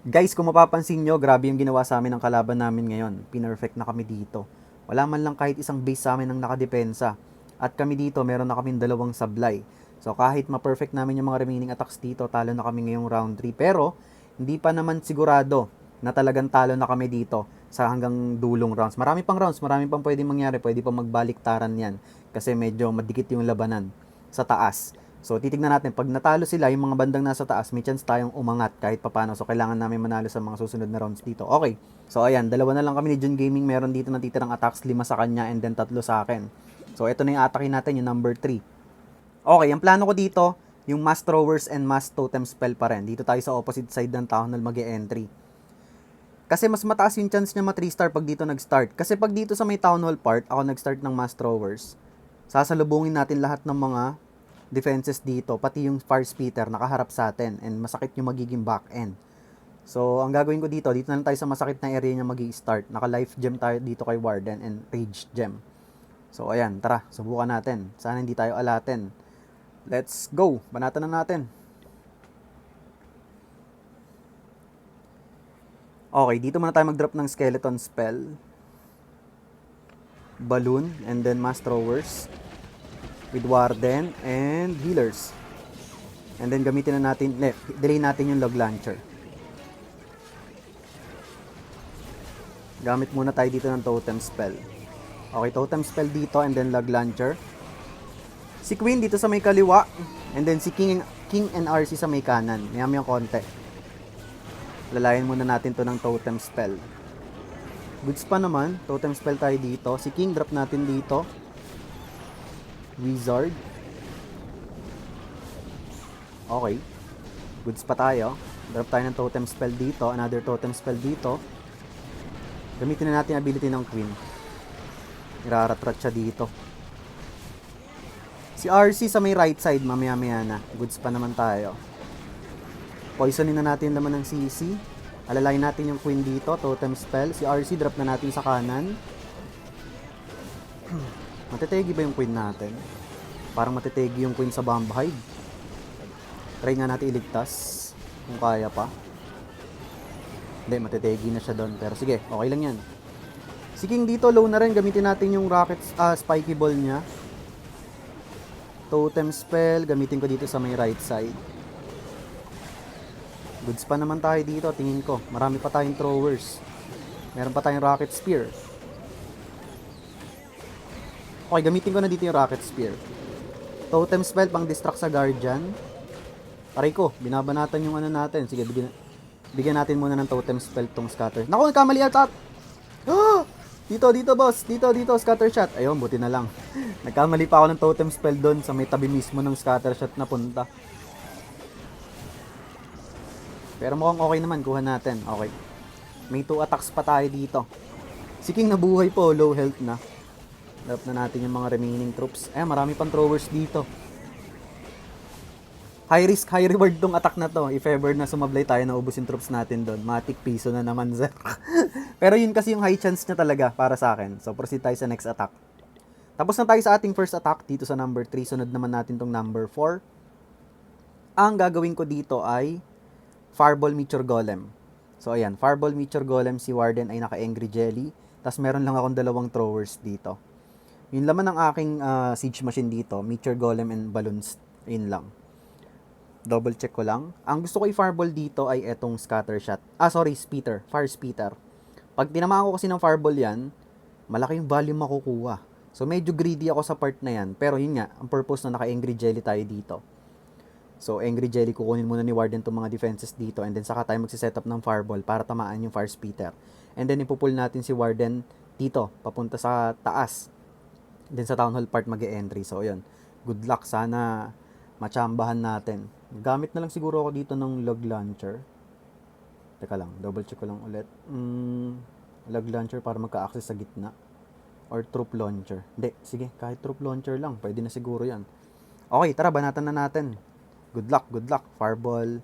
Guys, kung mapapansin nyo, grabe yung ginawa sa amin ng kalaban namin ngayon. Pinerfect na kami dito. Wala man lang kahit isang base sa amin ang nakadepensa. At kami dito, meron na kaming dalawang sablay. So kahit ma-perfect namin yung mga remaining attacks dito, talo na kami ngayong round 3. Pero, hindi pa naman sigurado na talagang talo na kami dito sa hanggang dulong rounds. Marami pang rounds, marami pang pwedeng mangyari. Pwede pa magbaliktaran yan. Kasi medyo madikit yung labanan sa taas. So, titignan natin, pag natalo sila, yung mga bandang nasa taas, may chance tayong umangat kahit papano. So, kailangan namin manalo sa mga susunod na rounds dito. Okay. So, ayan, dalawa na lang kami ni John Gaming. Meron dito natitirang attacks, 5 sa kanya and then 3 sa akin. So, ito na yung atakin natin, yung number 3. Okay, ang plano ko dito, yung Mass Throwers and Mass Totem Spell pa rin. Dito tayo sa opposite side ng Town Hall mag-e-entry. Kasi mas mataas yung chance niya ma-3 star pag dito nag-start. Kasi pag dito sa may Town Hall part, ako nag-start ng Mass Throwers, sasalubungin natin lahat ng mga defenses dito, pati yung fire spitter nakaharap sa atin and masakit yung magiging back end. So, ang gagawin ko dito na lang tayo sa masakit na area niya magi-start. Naka-life gem tayo dito kay Warden and rage gem. So, ayan, tara, subukan natin. Sana hindi tayo alatin. Let's go! Banatan na natin. Okay, dito muna tayo mag-drop ng skeleton spell. Balloon, and then mass throwers. With Warden and healers. And then gamitin na natin, delay natin yung log launcher. Gamit muna tayo dito ng totem spell. Okay, totem spell dito and then log launcher. Si Queen dito sa may kaliwa. And then si King and RC sa may kanan. Mayam yung konti. Lalayan muna natin to ng totem spell. Goods pa naman. Totem spell tayo dito. Si King drop natin dito. Wizard. Okay. Goods pa tayo. Drop tayo ng totem spell dito. Another totem spell dito. Gamitin na natin ang ability ng Queen. Iraratrat siya dito. Si RC sa may right side, mamaya-maya na. Goods pa naman tayo. Poisonin na natin naman ng CC. Alalayin natin yung Queen dito. Totem spell. Si RC drop na natin sa kanan. Matitegi ba yung Queen natin? Parang matitegi yung Queen sa bomb hide. Try nga natin iligtas. Kung kaya pa. Hindi, matitegi na siya doon. Pero sige, okay lang yan. Si King dito, low na rin. Gamitin natin yung rocket spiky ball niya. Totem spell. Gamitin ko dito sa may right side. Goods pa naman tayo dito. Tingin ko. Marami pa tayong throwers. Meron pa tayong rocket spear. Okay, gamitin ko na dito yung rocket spear. Totem spell pang distract sa guardian. Aray ko, binabanatan yung ano natin. Sige, bigyan natin muna ng totem spell tong scatter. Naku, nagkamali ata. Ah! Dito, boss. Dito, scatter shot. Ayun, buti na lang. Nagkamali pa ako ng totem spell doon sa may tabi mismo ng scatter shot na punta. Pero mukhang okay naman, kuha natin. Okay. May 2 attacks pa tayo dito. Si King nabuhay po, low health na. Drop na natin yung mga remaining troops. Marami pang throwers dito. High risk, high reward tong attack na to. If ever na sumablay tayo na ubos yung troops natin doon. Matic piso na naman, sir. Pero yun kasi yung high chance niya talaga para sa akin. So proceed tayo sa next attack. Tapos na tayo sa ating first attack dito sa number 3. Sunod naman natin tong number 4. Ang gagawin ko dito ay Fireball Meteor Golem. So ayan, Fireball Meteor Golem, si Warden ay naka-Angry Jelly. Tapos meron lang akong 2 throwers dito. Yung laman ng aking siege machine dito, Meteor Golem and Balloons. Yun lang. Double check ko lang. Ang gusto ko i-fireball dito ay etong scatter shot. Spitter. Fire spitter. Pag tinamaan ko kasi ng fireball yan, malaki yung volume makukuha. So medyo greedy ako sa part na yan. Pero yun nga, ang purpose na naka-Angry Jelly tayo dito. So Angry Jelly, kukunin muna ni Warden itong mga defenses dito. And then saka tayo magsiset up ng fireball para tamaan yung fire spitter. And then ipupull natin si Warden dito, papunta sa taas. Then sa Town Hall part mag-e-entry. So yun, good luck. Sana machambahan natin. Gamit na lang siguro ako dito ng log launcher. Teka lang, double check ko lang ulit. Log launcher para magka-access sa gitna. Or troop launcher. Hindi, sige, kahit troop launcher lang. Pwede na siguro yan. Okay, tara, banatan na natin. Good luck, good luck. Fireball,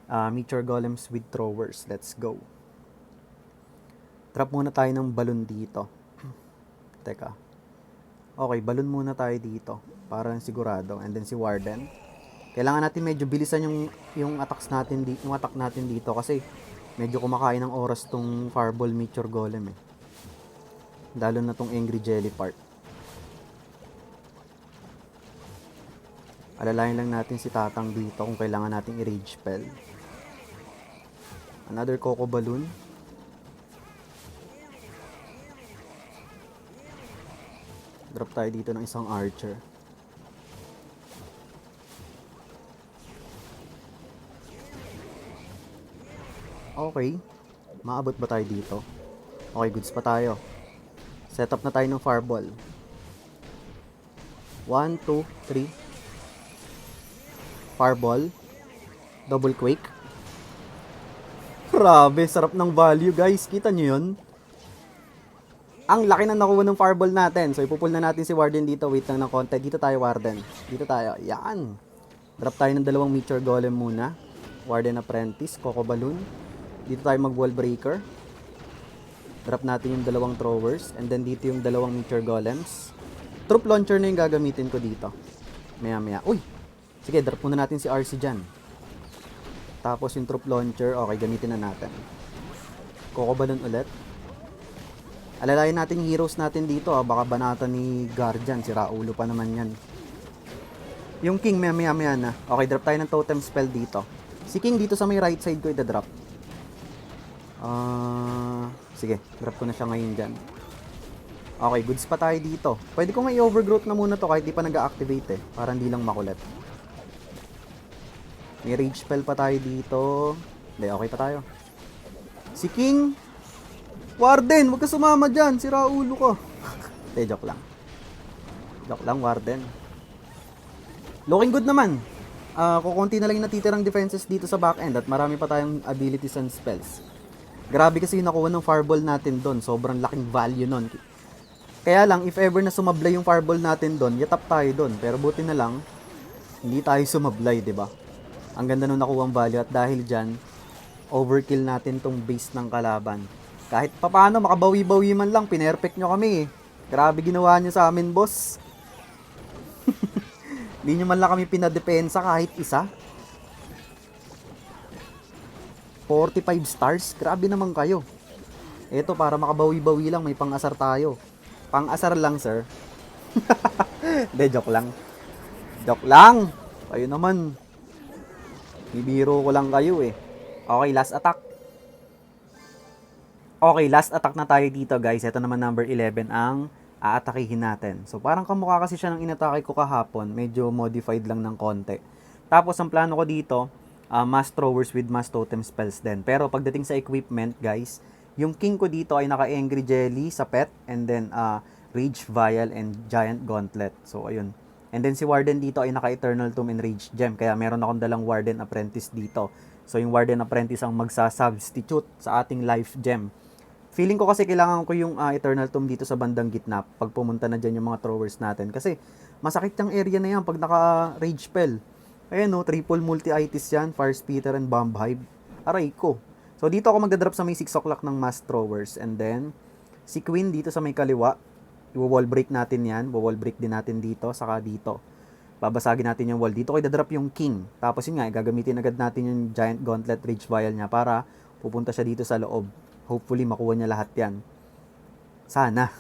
Meteor Golems with throwers. Let's go. Trap muna tayo ng balloon dito. Teka. Okay, balloon muna tayo dito. Para sigurado. And then si Warden. Kailangan natin medyo bilisan yung attacks natin yung attack natin dito kasi Medyo kumakain ng oras tong Fireball Meteor Golem eh. Lalo na tong Angry Jelly part. Alalayan lang natin si Tatang dito kung kailangan nating i-rage spell. Another Coco Balloon. Drop tayo dito ng isang Archer. Okay. Maabot ba tayo dito? Okay, goods pa tayo. Set up na tayo ng Fireball. 1, 2, 3. Fireball. Double Quake. Grabe, sarap ng value guys. Kita nyo yun? Ang laki na nakuha ng Fireball natin. So, ipupul na natin si Warden dito. Wait lang ng konti. Dito tayo, Warden. Dito tayo. Yan. Drop tayo ng 2 Meteor Golem muna. Warden Apprentice, Coco Balloon. Dito tayo mag-Wall Breaker. Drop natin yung 2 Throwers. And then dito yung 2 Meteor Golems. Troop Launcher na yung gagamitin ko dito. Maya-maya. Uy! Sige, drop muna natin si RC dyan. Tapos yung Troop Launcher, okay, gamitin na natin. Coco Balloon ulit. Alalayan natin yung heroes natin dito. Baka banata ni Guardian. Sira ulo pa naman yan. Yung King, maya-maya na. Okay, drop tayo ng Totem Spell dito. Si King dito sa may right side ko i-drop. Sige, drop ko na siya ngayon dyan. Okay, goods pa tayo dito. Pwede ko may overgrowth na muna to kahit di pa nag-activate eh. Para hindi lang makulit. May rage spell pa tayo dito. Hindi, okay pa tayo. Si King. Warden, huwag ka sumama dyan. Sira ulo ko. Hindi, joke lang. Joke lang, Warden. Looking good naman. Kukunti na lang yung natitirang defenses dito sa back-end at marami pa tayong abilities and spells. Grabe kasi yung nakuha ng Fireball natin doon. Sobrang laking value nun. Kaya lang, if ever na sumablay yung Fireball natin doon, yatap tayo doon. Pero buti na lang, hindi tayo sumablay, ba? Diba? Ang ganda nung nakuha ang value at dahil dyan, overkill natin tong base ng kalaban. Kahit papaano, makabawi-bawi man lang, pinerfect nyo kami eh. Grabe ginawa nyo sa amin, boss. Hindi nyo man lang kami pinadepensa kahit isa. 45 stars? Grabe naman kayo. Eto, para makabawi-bawi lang, may pang-asar tayo. Pang-asar lang, sir. Hindi, joke lang. Joke lang! Kayo naman. Bibiro ko lang kayo eh. Okay, last attack. Okay, last attack na tayo dito, guys. Ito naman number 11 ang aatakihin natin. So, parang kamukha kasi siya ng inatake ko kahapon. Medyo modified lang ng konti. Tapos, ang plano ko dito, mass throwers with mass totem spells din. Pero, pagdating sa equipment, guys, yung king ko dito ay naka-Angry Jelly sa pet. And then, Rage Vial and Giant Gauntlet. So, ayun. And then, si Warden dito ay naka-Eternal Tomb and Rage Gem. Kaya, meron akong dalang Warden Apprentice dito. So, yung Warden Apprentice ang magsasubstitute sa ating Life Gem. Feeling ko kasi kailangan ko yung Eternal Tomb dito sa bandang gitna pag pumunta na dyan yung mga throwers natin. Kasi masakit yung area na yan pag naka-rage spell. Ayan no, triple multi-itis yan, Fire Spitter and Bomb Hive. Aray ko. So dito ako magdadrop sa may 6 o'clock ng mass throwers. And then, si Queen dito sa may kaliwa. I-wall break natin yan. Wall break din natin dito, saka dito. Babasagin natin yung wall. Dito ko i-drop yung King. Tapos yun nga, gagamitin agad natin yung Giant Gauntlet Rage Vial niya para pupunta siya dito sa loob. Hopefully, makuha niya lahat yan. Sana.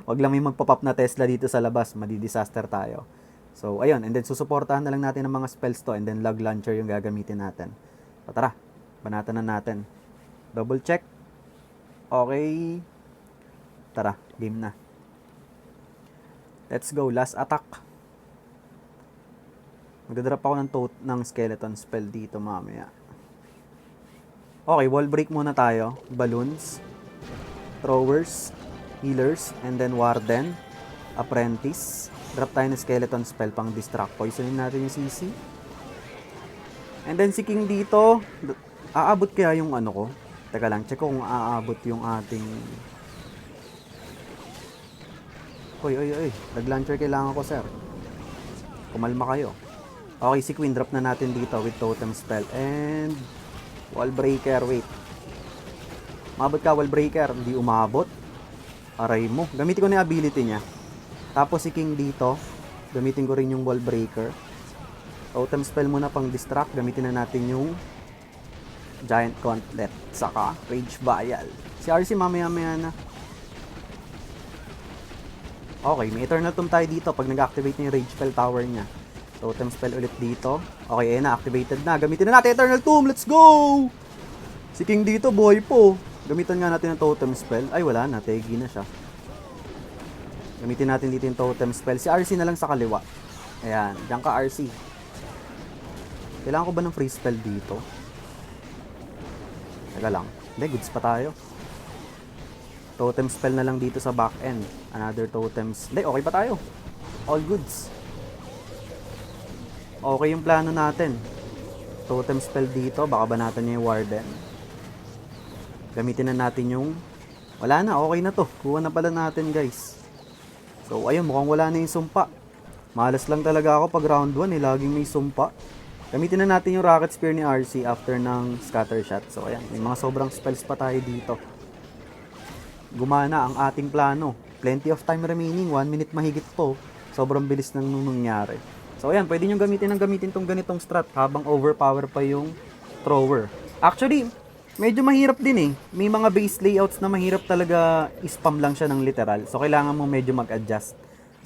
Wag lang may magpop-up na Tesla dito sa labas. Madi-disaster tayo. So, ayun. And then, susuportahan na lang natin ang mga spells to. And then, log launcher yung gagamitin natin. So, tara. Banatan na natin. Double check. Okay. Tara. Game na. Let's go. Last attack. Magdadrop ako ng skeleton spell dito mamaya. Okay, wall break muna tayo. Balloons, throwers, healers, and then warden, apprentice. Drop tayo ng skeleton spell pang distract. Poisonin natin yung CC. And then si King dito, aabot kaya yung ano ko? Teka lang, check ko kung aabot yung ating... Oy. Nag-launcher kailangan ko, sir. Kumalma kayo. Okay, si Queen drop na natin dito with totem spell. And... wall breaker, wait. Mabot ka, wall breaker. Hindi umabot. Aray mo. Gamitin ko na yung ability niya. Tapos si King dito. Gamitin ko rin yung wall breaker. Totem spell muna pang distract. Gamitin na natin yung Giant Gauntlet, saka Rage Vial. Si RC mamaya-maya na. Okay, may Eternal Tomb tayo dito pag nag-activate na yung Rage Spell Tower niya. Totem Spell ulit dito. Okay, na, activated na. Gamitin na natin Eternal Tomb, let's go! Si King dito, buhay po. Gamitan nga natin ng Totem Spell. Ay, wala na, tegi na siya. Gamitin natin dito yung Totem Spell. Si RC na lang sa kaliwa. Ayan, diyan ka RC. Kailangan ko ba ng free spell dito? Teka lang. Hindi, goods pa tayo. Totem spell na lang dito sa back end. Another totems. Hindi, okay pa tayo. All goods. Okay yung plano natin. Totem spell dito. Baka banatan niya yung Warden. Gamitin na natin yung... Wala na, okay na to. Kuha na pala natin, guys. So, ayun, mukhang wala na yung sumpa. Malas lang talaga ako pag round 1 laging may sumpa. Gamitin na natin yung Rocket Spear ni RC after ng Scatter Shot. So ayan, may mga sobrang spells pa tayo dito. Gumana ang ating plano. Plenty of time remaining, 1 minute mahigit po. Sobrang bilis nang nangyari. So ayan, pwede nyo gamitin tong ganitong strat habang overpower pa yung thrower. Actually, medyo mahirap din eh. May mga base layouts na mahirap talaga i-spam lang siya ng literal. So kailangan mo medyo mag-adjust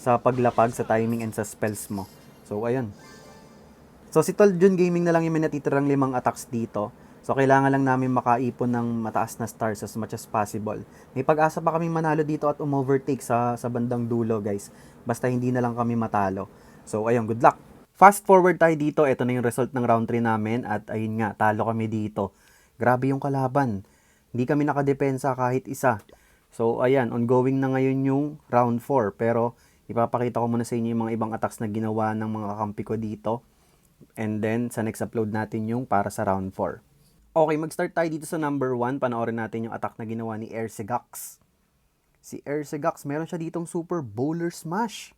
sa paglapag, sa timing, and sa spells mo. So, ayun. So, si Tol Jun Gaming na lang yung may natitirang 5 attacks dito. So, kailangan lang namin makaipon ng mataas na stars as much as possible. May pag-asa pa kaming manalo dito at umovertake sa bandang dulo, guys. Basta hindi na lang kami matalo. So, ayun, good luck. Fast forward tayo dito. Ito na yung result ng round 3 namin. At ayun nga, talo kami dito. Grabe yung kalaban. Hindi kami nakadepensa kahit isa. So, ayan, ongoing na ngayon yung round 4. Pero, ipapakita ko muna sa inyo yung mga ibang attacks na ginawa ng mga kakampi ko dito. And then, sa next upload natin yung para sa round 4. Okay, mag-start tayo dito sa number 1. Panoorin natin yung attack na ginawa ni Ercegax. Si Ercegax, meron siya ditong Super Bowler Smash.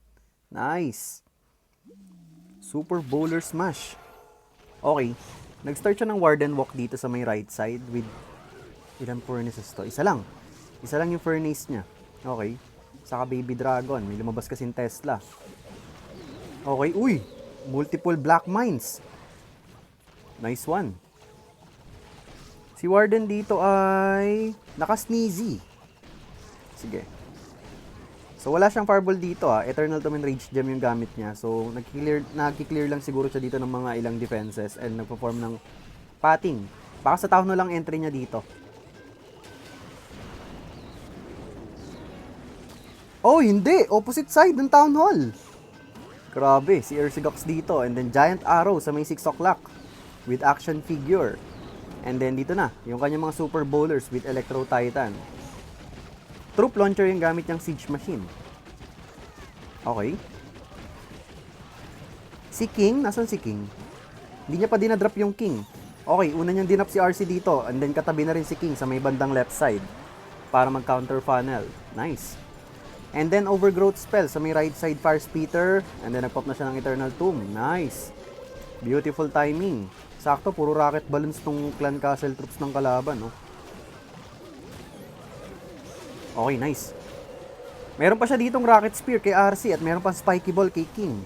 Nice. Super Bowler Smash. Okay, nag-start siya ng Warden Walk dito sa may right side with... Ilan furnaces to? Isa lang. Isa lang yung furnace niya. Okay. Saka Baby Dragon. May lumabas kasing Tesla. Okay. Uy! Multiple Black Mines. Nice one. Si Warden dito ay naka-sneezy. Sige. So, wala siyang Fireball dito Eternal Tomb and Rage Gem yung gamit niya. So, nag-clear lang siguro siya dito ng mga ilang defenses and nagpo-form ng patting. Baka sa Town Hall lang entry niya dito. Oh, hindi! Opposite side ng Town Hall. Grabe, si Ercegax dito. And then Giant Arrow sa may 6 o'clock with action figure. And then dito na, yung kanyang mga Super Bowlers with Electro Titan. Troop Launcher yung gamit niyang Siege Machine. Okay. Si King, nasan si King? Hindi niya pa dinadrop yung King. Okay, una niyang dinrop si RC dito. And then katabi na rin si King sa may bandang left side. Para mag-counter funnel. Nice. And then Overgrowth spell sa may right side Fire Spitter. And then nagpop na siya ng Eternal Tomb. Nice. Beautiful timing. Sakto, puro rocket balloons tong Clan Castle troops ng kalaban, no? Okay, nice. Meron pa siya ditong Rocket Spear kay RC at meron pa Spiky Ball kay King.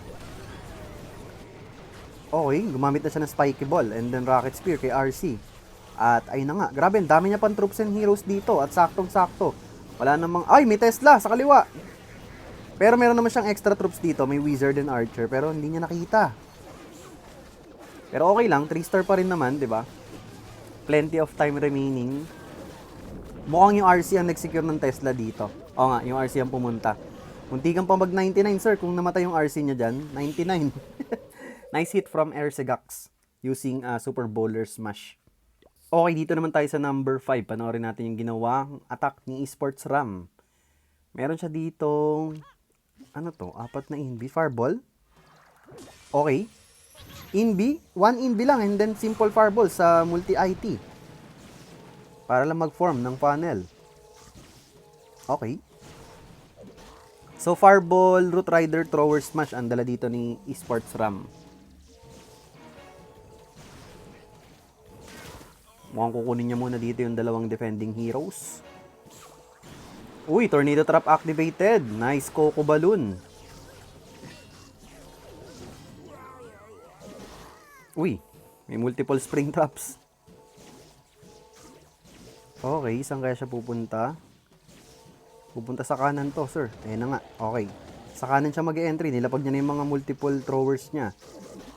Okay, gumamit na siya ng Spiky Ball and then Rocket Spear kay RC. At ayun na nga, grabe, dami niya pang troops and heroes dito at saktong-sakto. Wala namang, ay, may Tesla sa kaliwa. Pero meron naman siyang extra troops dito, may Wizard and Archer, pero hindi niya nakita. Pero okay lang, 3-star pa rin naman, di ba? Plenty of time remaining. Mukhang yung RC ang nag-secure ng Tesla dito. Oo nga, yung RC ang pumunta. Munti kang pa mag-99, sir, kung namatay yung RC niya dyan. 99. Nice hit from Ercegax using Super Bowler Smash. Okay, dito naman tayo sa number 5. Panoorin natin yung ginawang attack ni Esports Ram. Meron siya dito, ano to? 4 na Invi. Fireball. Okay. Invi. 1 Invi lang and then simple Fireball sa multi-IT. Para lang mag-form ng funnel. Okay. So, Fireball, Root Rider, Thrower Smash ang dala dito ni Esports Ram. Mukhang kukunin niya muna dito yung dalawang defending heroes. Uy, Tornado Trap activated. Nice Coco Balloon. Uy, may multiple Spring Traps. Okay, saan kaya siya pupunta? Pupunta sa kanan to, sir. Ayan na nga. Okay. Sa kanan siya mag-entry. Nilapag niya na yung mga multiple throwers niya.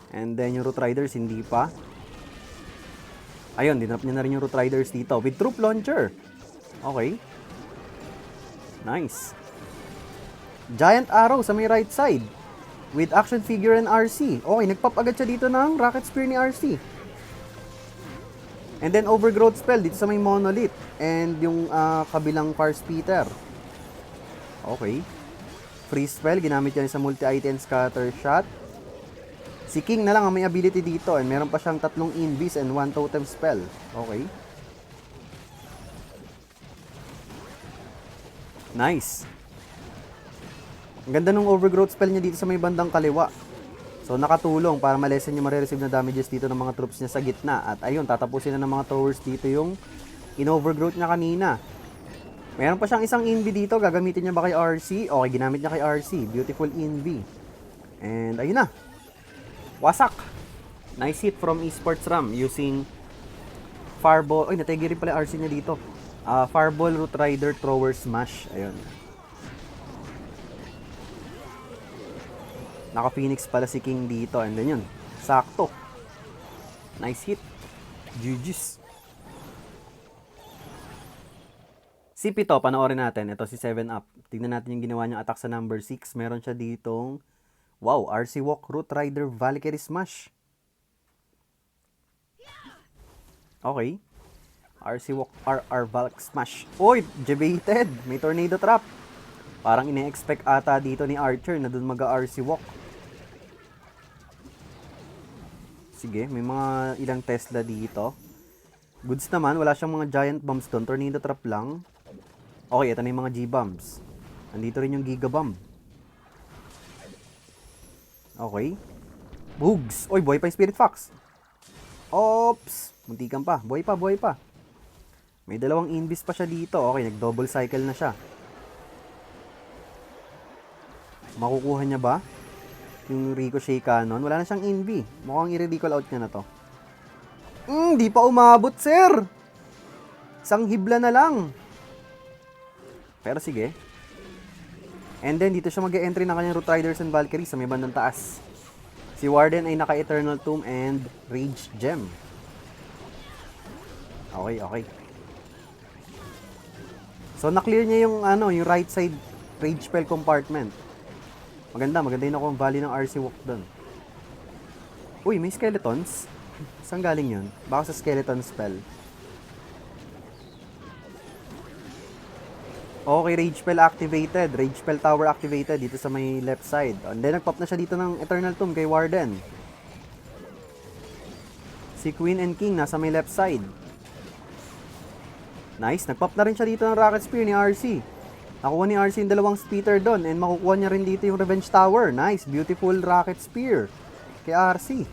And then yung Root Riders, hindi pa. Ayun, dinrop niya na rin yung Root Riders dito. With Troop Launcher. Okay. Nice. Giant Arrow sa may right side. With Action Figure and RC. Okay, nagpop agad siya dito ng Rocket Spear ni RC. And then Overgrowth Spell dito sa may Monolith. And yung kabilang Far Speeder. Okay. Freeze Spell, ginamit niya sa multi-item scatter shot. Si King na lang ang may ability dito. And meron pa siyang 3 Invis and 1 Totem Spell. Okay. Nice. Ang ganda ng Overgrowth Spell niya dito sa may bandang kaliwa. So nakatulong para malesen yung marireceive na damages dito ng mga troops niya sa gitna. At ayun, tatapusin na ng mga throwers dito yung in-overgrowth niya kanina. Meron pa siyang isang Invi dito. Gagamitin niya ba kay RC? Okay, ginamit niya kay RC. Beautiful Invi. And ayun na. Wasak. Nice hit from Esports Ram using Fireball. Ay, nategi rin pala RC niya dito. Fireball, Root Rider, Thrower, Smash. Ayun. Naka-Phoenix pala si King dito. And then yun. Sakto. Nice hit. GG's. Si Pito, panoorin natin. Ito si 7-Up. Tignan natin yung ginawa niyang attack sa number 6. Meron siya ditong, wow, RC Walk, Root Rider, Valkyrie Smash. Okay. RC Walk, RR Valk Smash. Oy, debated. May Tornado Trap. Parang ine-expect ata dito ni Archer na dun mag-RC Walk. Sige, may mga ilang Tesla dito. Goods naman, wala siyang mga giant bombs doon. Tornado Trap lang. Okay, ito na yung mga G-bombs. Nandito rin yung Giga Bomb. Okay. Boogs! Oy, buhay pa yung Spirit Fox. Oops! Muntikan pa. Buhay pa, buhay pa. May 2 Invis pa siya dito. Okay, nag-double cycle na siya. Makukuha niya ba yung Ricochet Cannon? Wala na siyang Invi. Mukhang i-recall out niya na to. Di pa umabot, sir! Isang hibla na lang. Pero sige. And then, dito siya mag-e-entry ng kanyang Root Riders and Valkyrie sa may bandang taas. Si Warden ay naka-Eternal Tomb and Rage Gem. Okay, okay. So, na-clear niya yung, yung right side Rage Spell compartment. Maganda yung nakuha value ng RC Walk doon. Uy, may skeletons. Saan galing yun? Baka sa skeleton spell. Okay, Rage Spell activated. Rage Spell Tower activated dito sa may left side. And then, nagpop na siya dito ng Eternal Tomb kay Warden. Si Queen and King nasa may left side. Nice. Nagpop na rin siya dito ng Rocket Spear ni RC. Nakuha ni RC yung 2 speeder doon. And makukuha niya rin dito yung Revenge Tower. Nice. Beautiful Rocket Spear kay RC.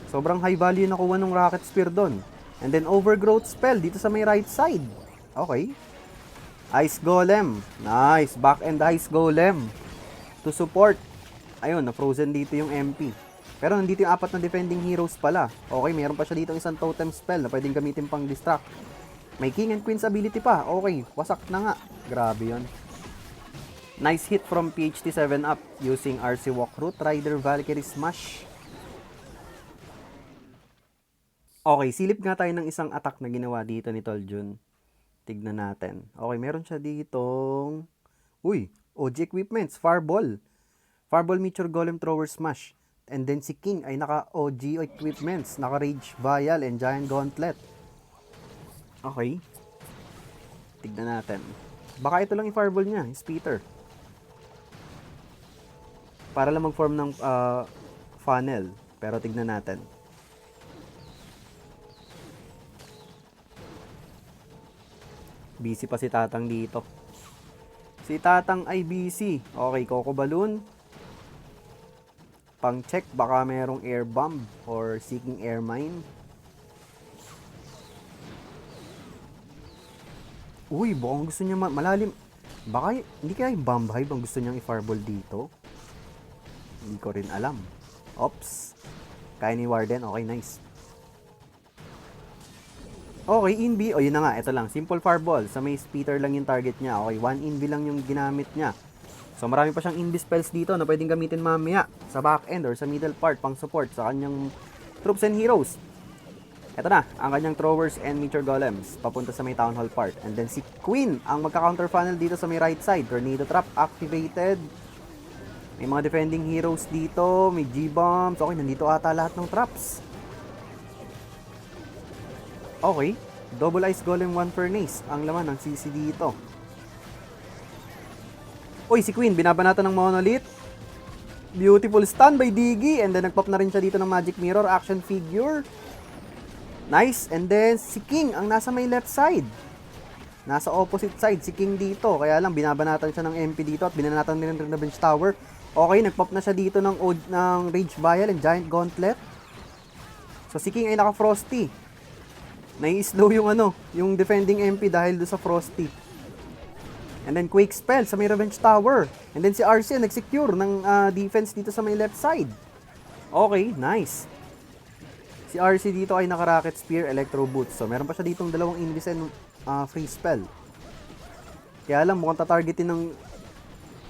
Sobrang high value nakuha ng Rocket Spear doon. And then Overgrowth Spell dito sa may right side. Okay. Ice Golem. Nice. Back end Ice Golem. To support. Ayun, na-frozen dito yung MP. Pero nandito yung 4 na defending heroes pala. Okay, meron pa siya dito isang totem spell na pwedeng gamitin pang distract. May King and Queen's ability pa. Okay, wasak na nga. Grabe yon. Nice hit from PHT 7-Up using RC Walk, Root Rider, Valkyrie Smash. Okay, silip nga tayo ng isang attack na ginawa dito ni Tol Jun. Tignan natin. Okay, meron siya ditong, uy, OG equipments, Fireball. Fireball Meteor Golem Thrower Smash. And then si King ay naka-OG equipments, naka-Rage Vial and Giant Gauntlet. Okay. Tignan natin. Baka ito lang i-fireball niya, Speeder. Para lang mag-form ng funnel. Pero tignan natin. Busy pa si Tatang dito. Si Tatang ay busy. Okay, Coco Balloon. Pang check, baka merong air bomb or seeking air mine. Uy, baka gusto niya malalim. Baka, hindi kaya yung bomb hive ang gusto niyang i-fireball dito? Hindi ko rin alam. Ops. Kaya ni Warden. Okay, nice. Okay, invi. O, yun na nga. Ito lang. Simple fireball. Sa may speeder lang yung target niya. Okay, 1 invi lang yung ginamit niya. So, marami pa siyang invi spells dito na pwedeng gamitin mamaya sa back end or sa middle part pang support sa kanyang troops and heroes. Ito na, ang kanyang throwers and meteor golems papunta sa may town hall part. And then si Queen ang magka-counter funnel dito sa may right side. Tornado trap activated. May mga defending heroes dito, may G-bombs. Okay, nandito ata lahat ng traps. Okay, double ice golem 1 furnace ang laman ng CC dito. Uy, si Queen binabanatan ng monolith. Beautiful stun by Diggy. And then nagpop na rin siya dito ng magic mirror action figure. Nice. And then, si King ang nasa may left side. Nasa opposite side, si King dito. Kaya lang, binabanatan siya ng MP dito at binanatan din ng Revenge Tower. Okay, nagpop na siya dito ng Rage Vial and Giant Gauntlet. So, si King ay naka-Frosty. Nai-slow yung defending MP dahil do sa Frosty. And then, Quake Spell sa may Revenge Tower. And then, si RC nag-secure ng defense dito sa may left side. Okay, nice. Si RC dito ay naka-Rocket Spear, Electro Boots. So, meron pa siya ditong dalawang Invis and free spell. Kaya lang, mukhang tatargetin ng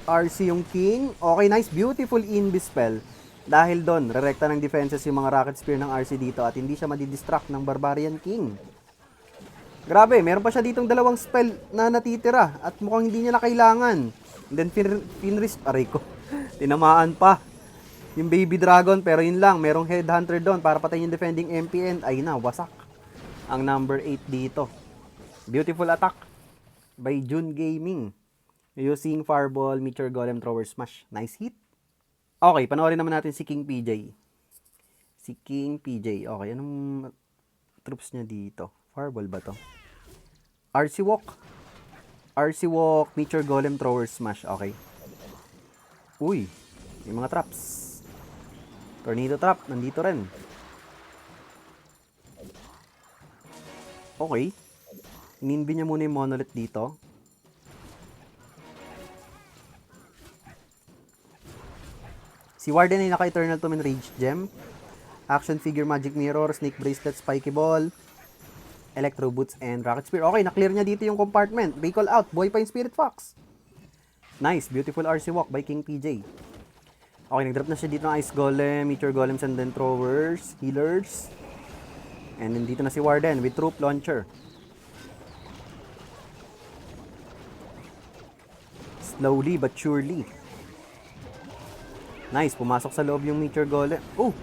RC yung King. Okay, nice. Beautiful Invis spell. Dahil doon, rerekta ng defenses yung mga Rocket Spear ng RC dito at hindi siya madidistract ng Barbarian King. Grabe, meron pa siya ditong dalawang spell na natitira at mukhang hindi niya na kailangan. And then, aray ko, tinamaan pa yung baby dragon, pero yun lang, merong headhunter doon para patayin yung defending MPN. Ay na, wasak ang number 8 dito. Beautiful attack by June Gaming using Fireball, Meteor Golem, Thrower Smash. Nice hit. Okay, panoorin naman natin si King PJ. Si King PJ. Okay, anong troops niya dito? Fireball ba to? RC Walk. RC Walk, Meteor Golem, Thrower Smash. Okay. Uy, may mga traps. Tornado trap, nandito rin. Okay. Ininbi niya muna yung monolith dito. Si Warden ay naka-Eternal Tomb and Rage Gem. Action Figure, Magic Mirror, Snake Bracelet, Spiky Ball, Electro Boots, and Rocket Spear. Okay, na-clear niya dito yung compartment. Recall out, buhay pa yung Spirit Fox. Nice, beautiful RC Walk by King PJ. Okay, nag-drop na siya dito ng Ice Golem, Meteor Golems, and then Throwers, Healers. And then dito na si Warden with Troop Launcher. Slowly but surely. Nice, pumasok sa loob yung Meteor Golem. Oh,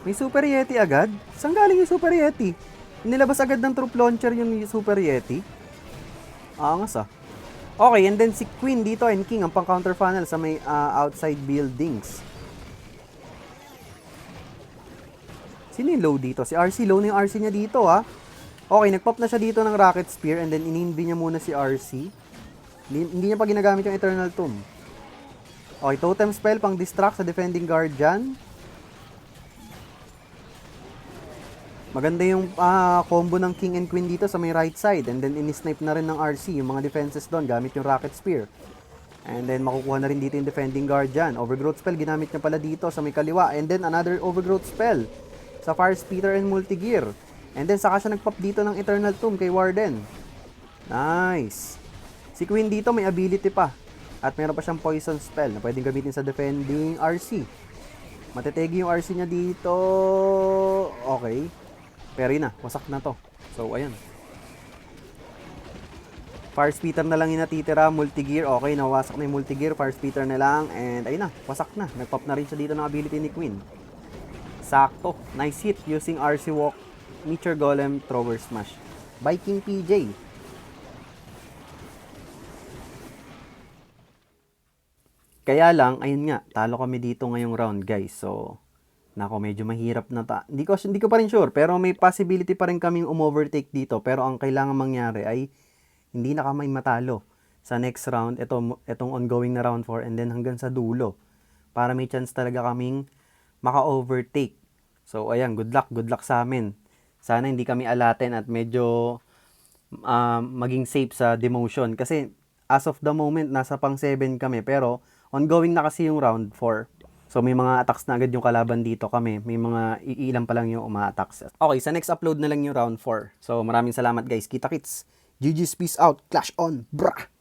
may Super Yeti agad? Saan galing yung Super Yeti? Nilabas agad ng Troop Launcher yung Super Yeti? Angas ah. Okay, and then si Queen dito and King ang pang counter funnel sa may outside buildings. Sino yung low dito? Si RC, low na yung RC niya dito ha. Okay, nagpop na siya dito ng Rocket Spear and then ininvi niya muna si RC. Hindi niya pa ginagamit yung Eternal Tomb. Okay, Totem Spell pang distract sa Defending Guardian. Maganda yung combo ng King and Queen dito sa may right side. And then, in-snipe na rin ng RC yung mga defenses doon gamit yung Rocket Spear. And then, makukuha na rin dito yung Defending Guardian. Overgrowth Spell, ginamit niya pala dito sa may kaliwa. And then, another Overgrowth Spell sa Fire Speeder and Multi-Gear. And then, saka siya nagpop dito ng Eternal Tomb kay Warden. Nice. Si Queen dito may ability pa. At meron pa siyang Poison Spell na pwedeng gamitin sa Defending RC. Matetegi yung RC niya dito. Okay. Pero yun na, wasak na to. So, ayan. Fire Speeder na lang yung natitira, Multi-Gear. Okay, nawasak na yung Multi-Gear, Fire Speeder na lang. And ayun na, wasak na. Nagpop na rin siya dito ng ability ni Queen. Sakto. Nice hit using RC Walk, Meteor Golem, Thrower Smash. By King PJ. Kaya lang, ayun nga, talo kami dito ngayong round, guys. So, nako, medyo mahirap na Hindi ko pa rin sure, pero may possibility pa rin kaming umovertake dito. Pero ang kailangan mangyari ay hindi na kami matalo sa next round. Itong ongoing na round 4 and then hanggang sa dulo. Para may chance talaga kaming maka-overtake. So, ayan, good luck sa amin. Sana hindi kami alaten at medyo maging safe sa demotion. Kasi as of the moment, nasa pang 7 kami. Pero ongoing na kasi yung round 4. So may mga attacks na agad yung kalaban dito, kami may mga iilan pa lang yung uma-attacks. Okay, sa next upload na lang yung round 4. So maraming salamat guys, kita kits. GG's, peace out, clash on, brah!